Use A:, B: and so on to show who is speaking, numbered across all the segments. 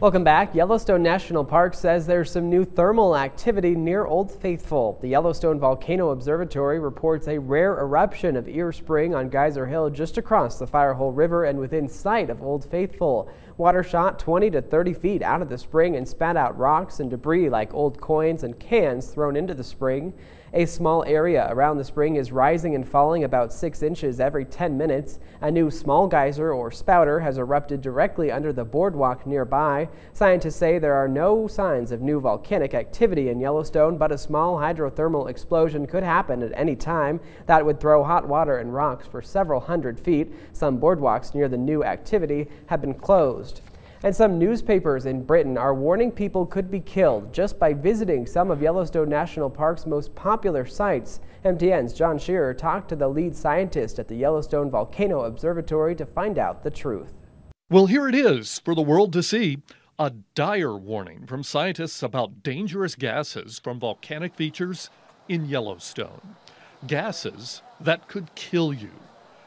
A: Welcome back. Yellowstone National Park says there's some new thermal activity near Old Faithful. The Yellowstone Volcano Observatory reports a rare eruption of Ear Spring on Geyser Hill just across the Firehole River and within sight of Old Faithful. Water shot 20 to 30 feet out of the spring and spat out rocks and debris like old coins and cans thrown into the spring. A small area around the spring is rising and falling about 6 inches every 10 minutes. A new small geyser or spouter has erupted directly under the boardwalk nearby. Scientists say there are no signs of new volcanic activity in Yellowstone, but a small hydrothermal explosion could happen at any time. That would throw hot water and rocks for several hundred feet. Some boardwalks near the new activity have been closed. And some newspapers in Britain are warning people could be killed just by visiting some of Yellowstone National Park's most popular sites. MTN's John Shearer talked to the lead scientist at the Yellowstone Volcano Observatory to find out the truth.
B: Well, here it is for the world to see. A dire warning from scientists about dangerous gases from volcanic features in Yellowstone. Gases that could kill you.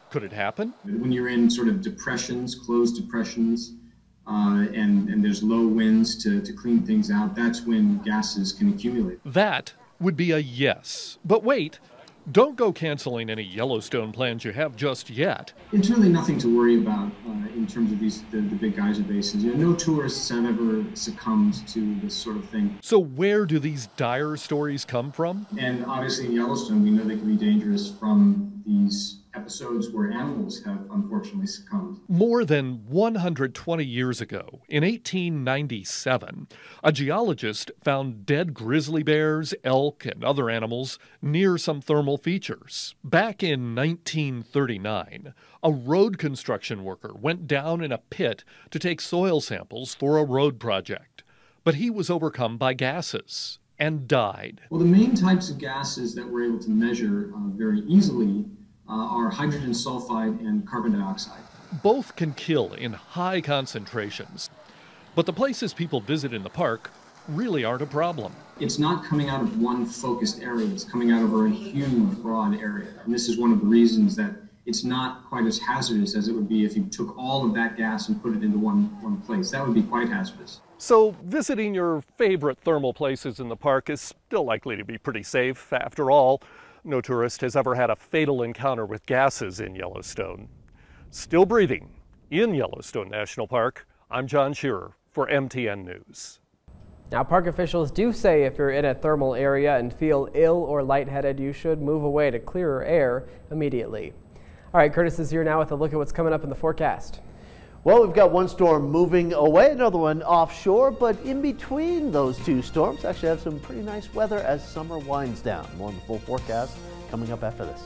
B: Could it happen?
C: When you're in sort of depressions, closed depressions, and there's low winds to clean things out, that's when gases can accumulate.
B: That would be a yes. But wait, don't go canceling any Yellowstone plans you have just yet.
C: It's really nothing to worry about in terms of the big geyser basins. No tourists have ever succumbed to this sort of thing.
B: So where do these dire stories come from?
C: And obviously in Yellowstone, we know they can be dangerous from these episodes where animals have unfortunately succumbed.
B: More than 120 years ago, in 1897, a geologist found dead grizzly bears, elk, and other animals near some thermal features. Back in 1939, a road construction worker went down in a pit to take soil samples for a road project, but he was overcome by gases and died.
C: Well, the main types of gases that we're able to measure very easily are hydrogen sulfide and carbon dioxide.
B: Both can kill in high concentrations, but the places people visit in the park really aren't a problem.
C: It's not coming out of one focused area, it's coming out over a huge, broad area. And this is one of the reasons that it's not quite as hazardous as it would be if you took all of that gas and put it into one place. That would be quite hazardous.
B: So visiting your favorite thermal places in the park is still likely to be pretty safe. After all, no tourist has ever had a fatal encounter with gases in Yellowstone. Still breathing in Yellowstone National Park, I'm John Shearer for MTN News.
A: Now, park officials do say if you're in a thermal area and feel ill or lightheaded, you should move away to clearer air immediately. All right, Curtis is here now with a look at what's coming up in the forecast.
D: Well, we've got one storm moving away, another one offshore, but in between those two storms, actually have some pretty nice weather as summer winds down. More on the full forecast coming up after this.